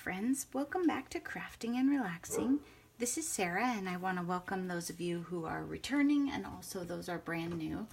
friends, welcome back to Crafting and Relaxing. This is Sarah, and I want to welcome those of you who are returning and also those are brand new.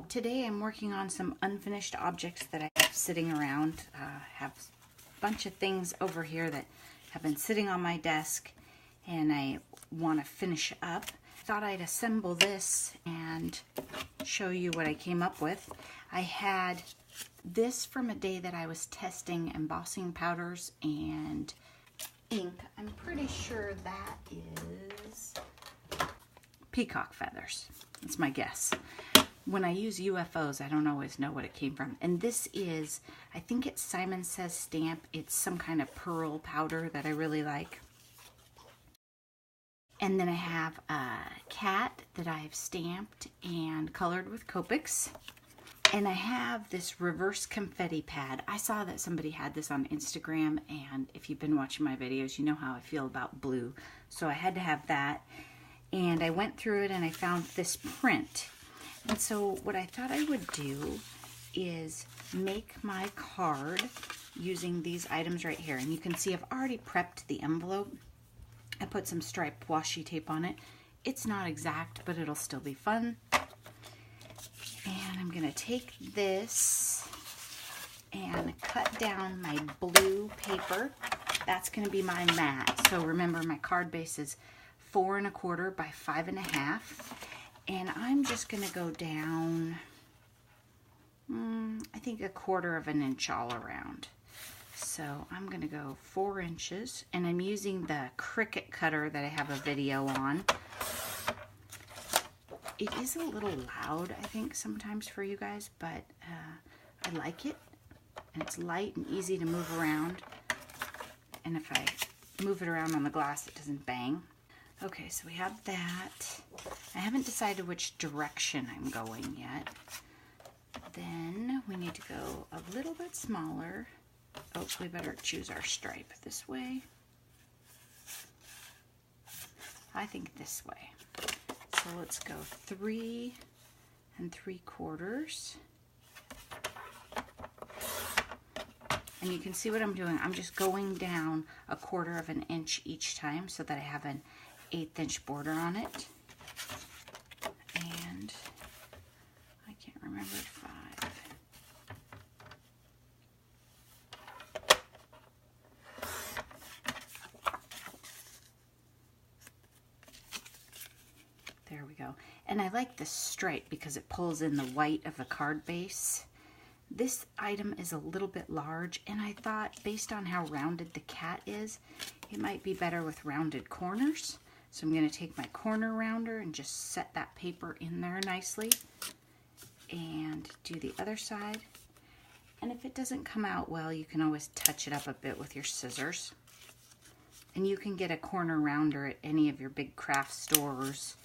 Today I'm working on some unfinished objects that I have sitting around. Have a bunch of things over here that have been sitting on my desk and I want to finish up. Thought I'd assemble this and show you what I came up with. I had this from a day that I was testing embossing powders and ink. I'm pretty sure that is peacock feathers. That's my guess. When I use UFOs, I don't always know what it came from. And this is, I think it's Simon Says Stamp. It's some kind of pearl powder that I really like. And then I have a cat that I've stamped and colored with Copics. And I have this Reverse Confetti pad. I saw that somebody had this on Instagram, and if you've been watching my videos, you know how I feel about blue. So I had to have that. And I went through it and I found this print. And so what I thought I would do is make my card using these items right here. And you can see I've already prepped the envelope. I put some striped washi tape on it. It's not exact, but it'll still be fun. And I'm going to take this and cut down my blue paper. That's going to be my mat. So remember, my card base is 4 1/4 by 5 1/2. And I'm just going to go down, I think 1/4 of an inch all around. So I'm going to go 4 inches, and I'm using the Cricut cutter that I have a video on. It is a little loud, I think, sometimes for you guys, but I like it. And it's light and easy to move around. And if I move it around on the glass, it doesn't bang. Okay, so we have that. I haven't decided which direction I'm going yet. Then we need to go a little bit smaller. Oh, we better choose our stripe this way. I think this way. So let's go 3 3/4. And you can see what I'm doing. I'm just going down 1/4 of an inch each time so that I have an 1/8 inch border on it. And I can't remember 5. There we go. And I like this stripe because it pulls in the white of the card base. This item is a little bit large, and I thought based on how rounded the cat is, it might be better with rounded corners. So I'm going to take my corner rounder and just set that paper in there nicely and do the other side. And if it doesn't come out well, you can always touch it up a bit with your scissors. And you can get a corner rounder at any of your big craft stores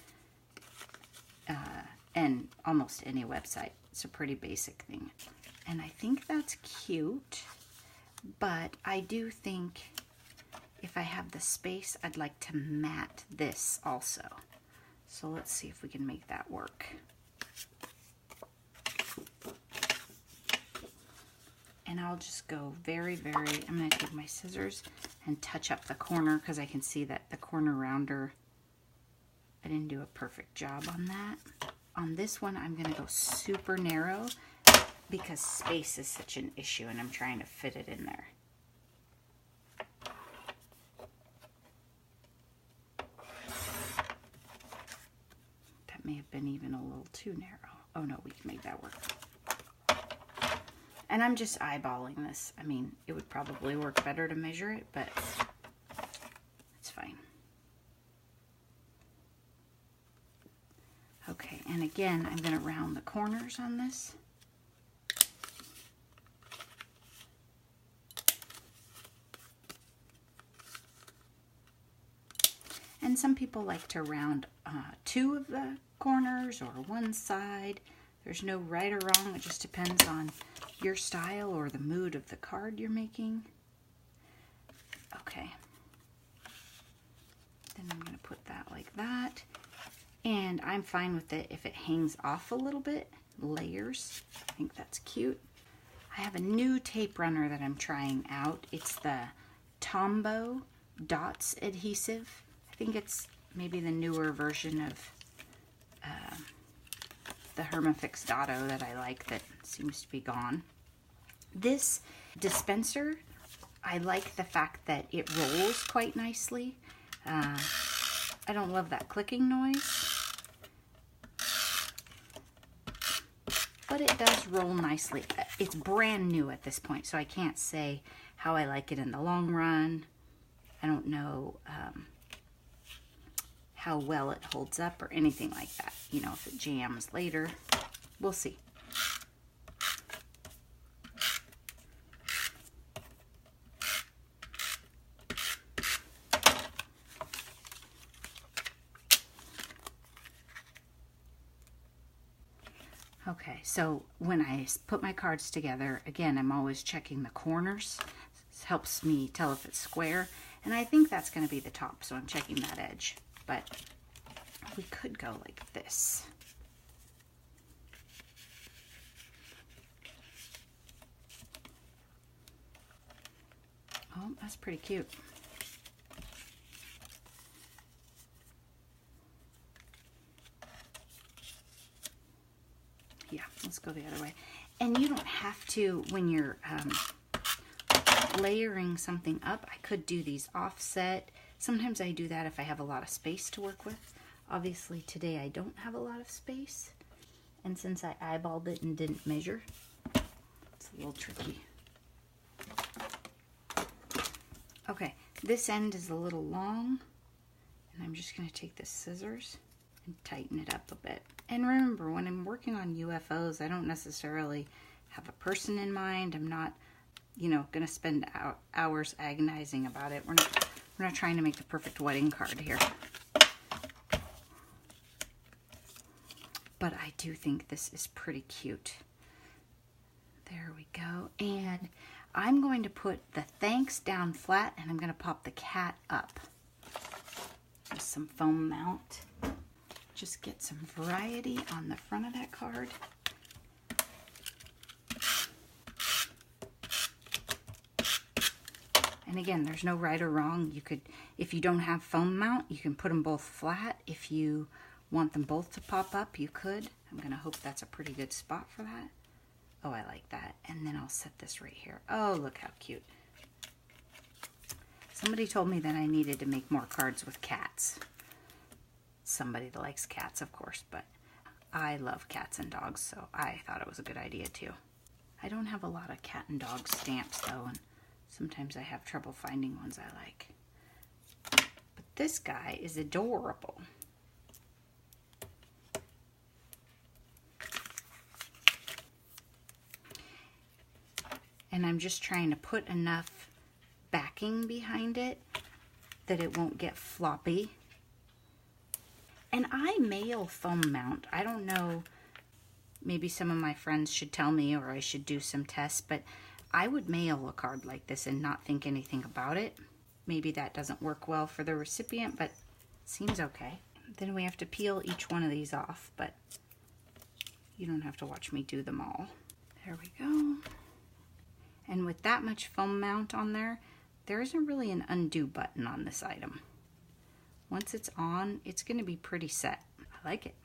and almost any website. It's a pretty basic thing. And I think that's cute, but I do think if I have the space, I'd like to mat this also. So let's see if we can make that work. And I'll just go very, I'm going to take my scissors and touch up the corner because I can see that the corner rounder, I didn't do a perfect job on that. On this one, I'm going to go super narrow because space is such an issue and I'm trying to fit it in there. That may have been even a little too narrow. Oh no, we can make that work. And I'm just eyeballing this. I mean, it would probably work better to measure it, but it's fine. Okay, and again, I'm going to round the corners on this. And some people like to round 2 of the corners or one side. There's no right or wrong. It just depends on your style or the mood of the card you're making. Okay. Then I'm going to put that like that. And I'm fine with it if it hangs off a little bit, layers. I think that's cute. I have a new tape runner that I'm trying out. It's the Tombow Dots Adhesive. I think it's maybe the newer version of the Hermafix Dotto that I like that seems to be gone. This dispenser, I like the fact that it rolls quite nicely. I don't love that clicking noise, but it does roll nicely. It's brand new at this point, so I can't say how I like it in the long run. I don't know how well it holds up or anything like that. You know, if it jams later, we'll see. Okay, so when I put my cards together, again, I'm always checking the corners. This helps me tell if it's square, and I think that's going to be the top, so I'm checking that edge. But we could go like this. Oh, that's pretty cute. Yeah, let's go the other way. And you don't have to, when you're layering something up, I could do these offset. Sometimes I do that if I have a lot of space to work with. Obviously today I don't have a lot of space. And since I eyeballed it and didn't measure, it's a little tricky. Okay, this end is a little long, and I'm just going to take the scissors and tighten it up a bit. And remember, when I'm working on UFOs, I don't necessarily have a person in mind. I'm not, you know, going to spend hours agonizing about it. We're not trying to make the perfect wedding card here. But I do think this is pretty cute. There we go. And I'm going to put the thanks down flat, and I'm going to pop the cat up. Just some foam mount. Just get some variety on the front of that card. And again, there's no right or wrong. You could, if you don't have foam mount, you can put them both flat. If you want them both to pop up, you could. I'm going to hope that's a pretty good spot for that. Oh, I like that. And then I'll set this right here. Oh, look how cute. Somebody told me that I needed to make more cards with cats. Somebody that likes cats, of course, but I love cats and dogs, so I thought it was a good idea too. I don't have a lot of cat and dog stamps though, and sometimes I have trouble finding ones I like. But this guy is adorable. And I'm just trying to put enough backing behind it that it won't get floppy. And I mail foam mount. I don't know, maybe some of my friends should tell me, or I should do some tests, but I would mail a card like this and not think anything about it. Maybe that doesn't work well for the recipient, but it seems okay. Then we have to peel each one of these off, but you don't have to watch me do them all. There we go. And with that much foam mount on there, there isn't really an undo button on this item. Once it's on, it's going to be pretty set. I like it.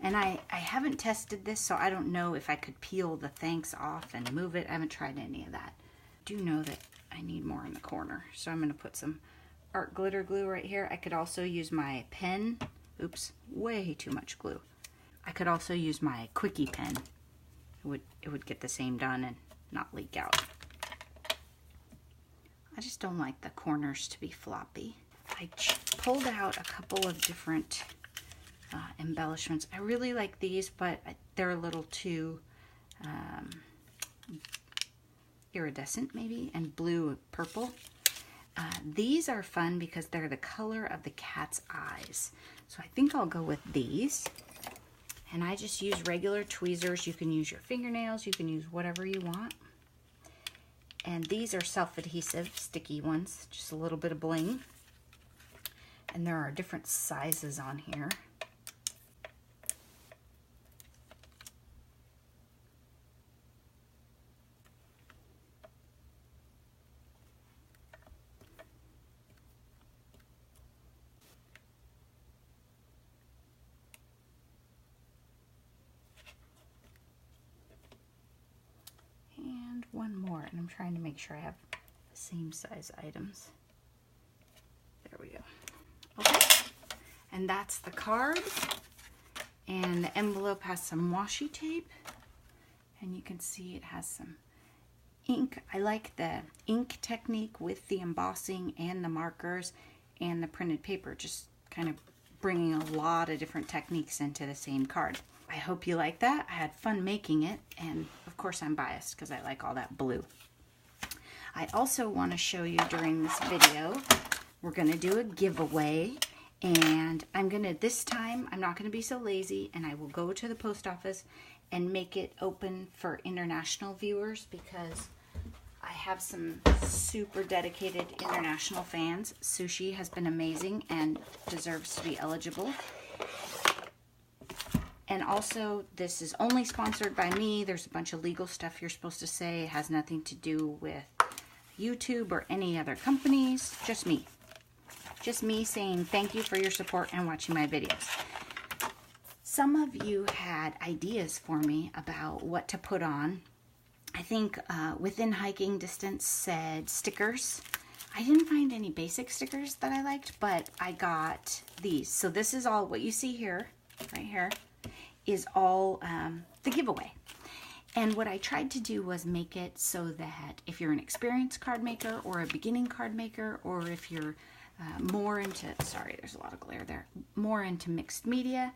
And I haven't tested this, so I don't know if I could peel the thanks off and move it. I haven't tried any of that. I do know that I need more in the corner, so I'm going to put some art glitter glue right here. I could also use my pen. Oops, way too much glue. I could also use my quickie pen. It would get the same done and not leak out. I just don't like the corners to be floppy. I pulled out a couple of different embellishments. I really like these, but they're a little too iridescent maybe, and blue purple. These are fun because they're the color of the cat's eyes. So I think I'll go with these. And I just use regular tweezers. You can use your fingernails. You can use whatever you want. And these are self-adhesive, sticky ones. Just a little bit of bling. And there are different sizes on here. and I'm trying to make sure I have the same size items. There we go. Okay, and that's the card. And the envelope has some washi tape, and you can see it has some ink. I like the ink technique with the embossing and the markers and the printed paper, just kind of bringing a lot of different techniques into the same card. I hope you like that. I had fun making it, and of course I'm biased because I like all that blue. I also want to show you during this video, we're going to do a giveaway, and this time I'm not going to be so lazy, and I will go to the post office and make it open for international viewers, because I have some super dedicated international fans. Sushi has been amazing and deserves to be eligible. And also, this is only sponsored by me. There's a bunch of legal stuff you're supposed to say. It has nothing to do with YouTube or any other companies. Just me. Just me saying thank you for your support and watching my videos. Some of you had ideas for me about what to put on. I think Within Hiking Distance said stickers. I didn't find any basic stickers that I liked, but I got these. So this is all what you see here, right here, is all the giveaway. And what I tried to do was make it so that if you're an experienced card maker or a beginning card maker, or if you're more into, sorry, there's a lot of glare there, more into mixed media,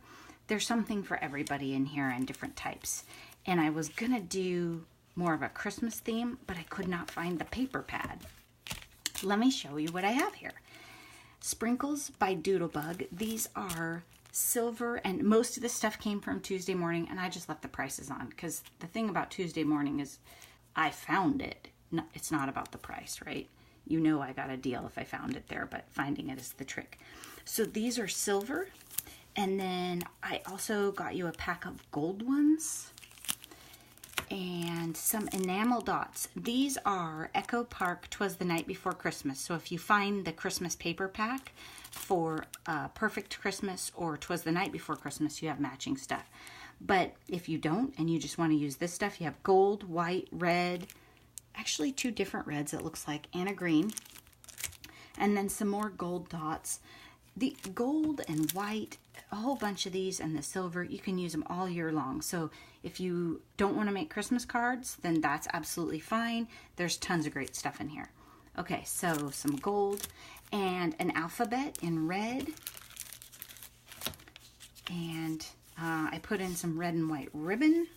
there's something for everybody in here and different types. And I was gonna do more of a Christmas theme, but I could not find the paper pad. Let me show you what I have here. Sprinkles by Doodlebug. These are silver, and most of the stuff came from Tuesday Morning, and I just left the prices on, because the thing about Tuesday Morning is I found it. No, it's not about the price, right? You know I got a deal if I found it there, but finding it is the trick. So these are silver, and then I also got you a pack of gold ones and some enamel dots. These are Echo Park 'Twas the Night Before Christmas. So if you find the Christmas paper pack for Perfect Christmas or 'Twas the Night Before Christmas, you have matching stuff. But if you don't and you just want to use this stuff, you have gold, white, red, actually 2 different reds it looks like, and a green, and then some more gold dots. The gold and white, a whole bunch of these, and the silver, you can use them all year long. So if you don't want to make Christmas cards, then that's absolutely fine. There's tons of great stuff in here. Okay, so some gold and an alphabet in red. And I put in some red and white ribbon.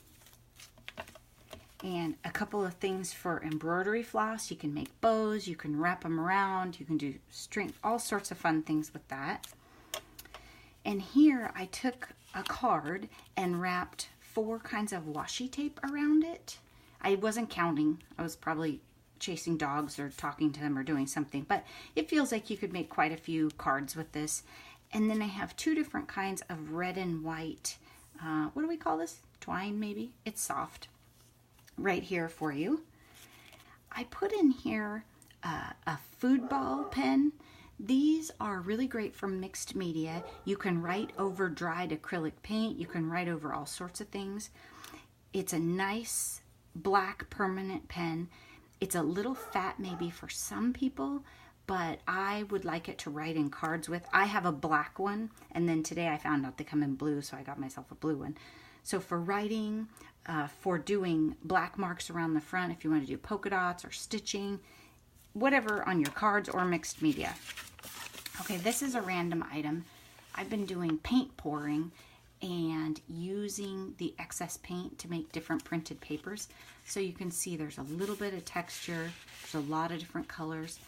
And a couple of things for embroidery floss. You can make bows, you can wrap them around, you can do string, all sorts of fun things with that. And here I took a card and wrapped 4 kinds of washi tape around it. I wasn't counting. I was probably chasing dogs or talking to them or doing something, but it feels like you could make quite a few cards with this. And then I have 2 different kinds of red and white, what do we call this? Twine, maybe? It's soft. Right here for you. I put in here a food ball pen. These are really great for mixed media. You can write over dried acrylic paint. You can write over all sorts of things. It's a nice black permanent pen. It's a little fat maybe for some people, but I would like it to write in cards with. I have a black one, and then today I found out they come in blue, so I got myself a blue one. So for writing, for doing black marks around the front, if you want to do polka dots or stitching, whatever on your cards or mixed media. Okay, this is a random item. I've been doing paint pouring and using the excess paint to make different printed papers. So you can see there's a little bit of texture. There's a lot of different colors.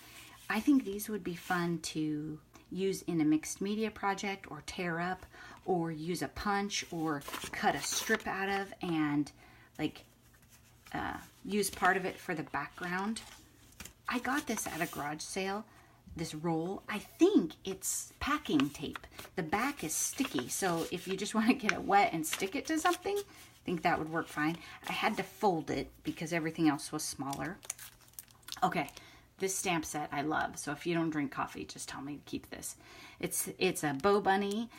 I think these would be fun to use in a mixed media project, or tear up, or use a punch, or cut a strip out of and like use part of it for the background. I got this at a garage sale, this roll. I think it's packing tape. The back is sticky, so if you just want to get it wet and stick it to something, I think that would work fine. I had to fold it because everything else was smaller. Okay. This stamp set I love, so if you don't drink coffee, just tell me to keep this. It's a Bo Bunny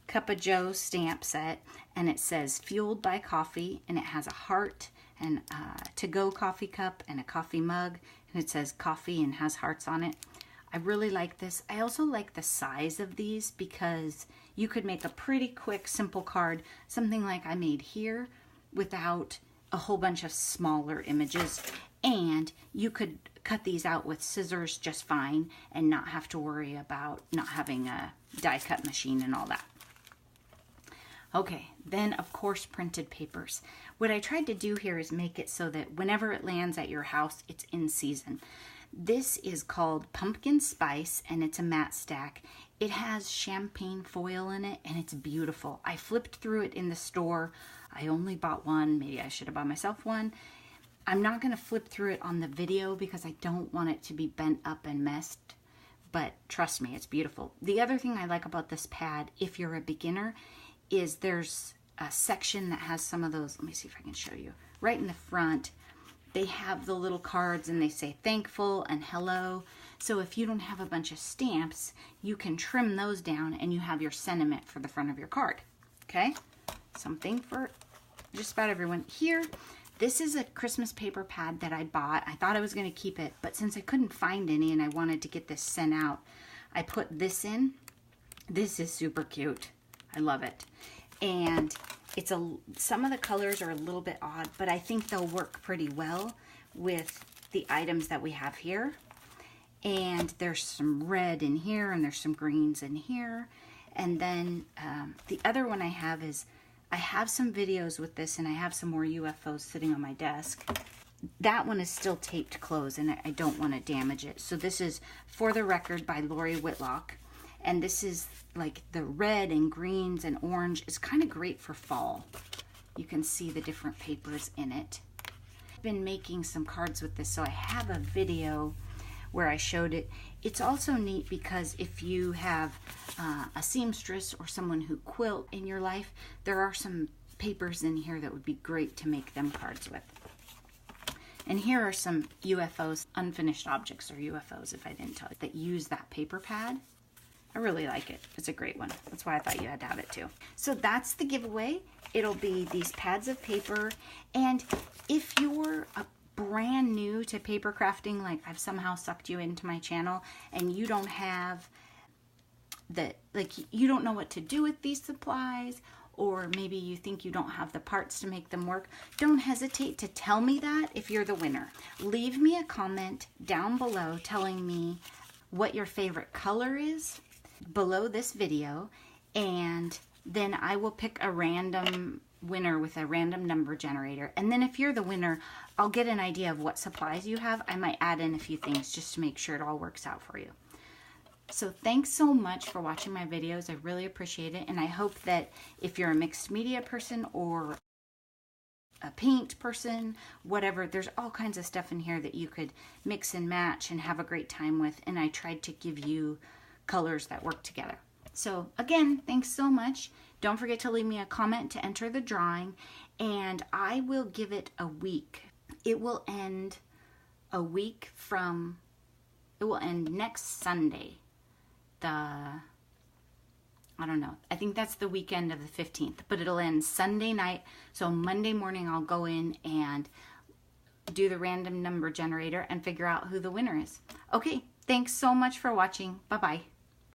Cup of Joe stamp set, and it says Fueled by Coffee, and it has a heart and to-go coffee cup and a coffee mug, and it says coffee and has hearts on it. I really like this. I also like the size of these because you could make a pretty quick, simple card, something like I made here, without a whole bunch of smaller images. And you could cut these out with scissors just fine and not have to worry about not having a die cut machine and all that. Okay, then of course printed papers. What I tried to do here is make it so that whenever it lands at your house, it's in season. This is called Pumpkin Spice, and it's a matte stack. It has champagne foil in it, and it's beautiful. I flipped through it in the store. I only bought one. Maybe I should have bought myself one. I'm not going to flip through it on the video because I don't want it to be bent up and messed, but trust me, it's beautiful. The other thing I like about this pad, if you're a beginner, is there's a section that has some of those. Let me see if I can show you. Right in the front, they have the little cards and they say thankful and hello. So if you don't have a bunch of stamps, you can trim those down and you have your sentiment for the front of your card. Okay? Something for just about everyone. Here, this is a Christmas paper pad that I bought. I thought I was going to keep it, but since I couldn't find any and I wanted to get this sent out, I put this in. This is super cute. I love it. And it's some of the colors are a little bit odd, but I think they'll work pretty well with the items that we have here. And there's some red in here, and there's some greens in here. And then the other one I have is, I have some videos with this, and I have some more UFOs sitting on my desk. That one is still taped closed, and I don't want to damage it. So this is For the Record by Lori Whitlock. And this is like the red and greens and orange. It's kind of great for fall. You can see the different papers in it. I've been making some cards with this, so I have a video where I showed it. It's also neat because if you have a seamstress or someone who quilt in your life, there are some papers in here that would be great to make them cards with. And here are some UFOs, unfinished objects, or UFOs if I didn't tell you, that use that paper pad. I really like it. It's a great one. That's why I thought you had to have it too. So that's the giveaway. It'll be these pads of paper. And if you're brand new to paper crafting, like I've somehow sucked you into my channel, and you don't have you don't know what to do with these supplies, or maybe you think you don't have the parts to make them work, don't hesitate to tell me that if you're the winner. Leave me a comment down below telling me what your favorite color is below this video, and then I will pick a random winner with a random number generator. And then if you're the winner, I'll get an idea of what supplies you have. I might add in a few things just to make sure it all works out for you. So thanks so much for watching my videos. I really appreciate it. And I hope that if you're a mixed media person or a paint person, whatever, there's all kinds of stuff in here that you could mix and match and have a great time with. And I tried to give you colors that work together. So again, thanks so much. Don't forget to leave me a comment to enter the drawing, and I will give it a week. It will end next Sunday. I don't know. I think that's the weekend of the 15th, but it'll end Sunday night. So Monday morning I'll go in and do the random number generator and figure out who the winner is. Okay, thanks so much for watching. Bye-bye.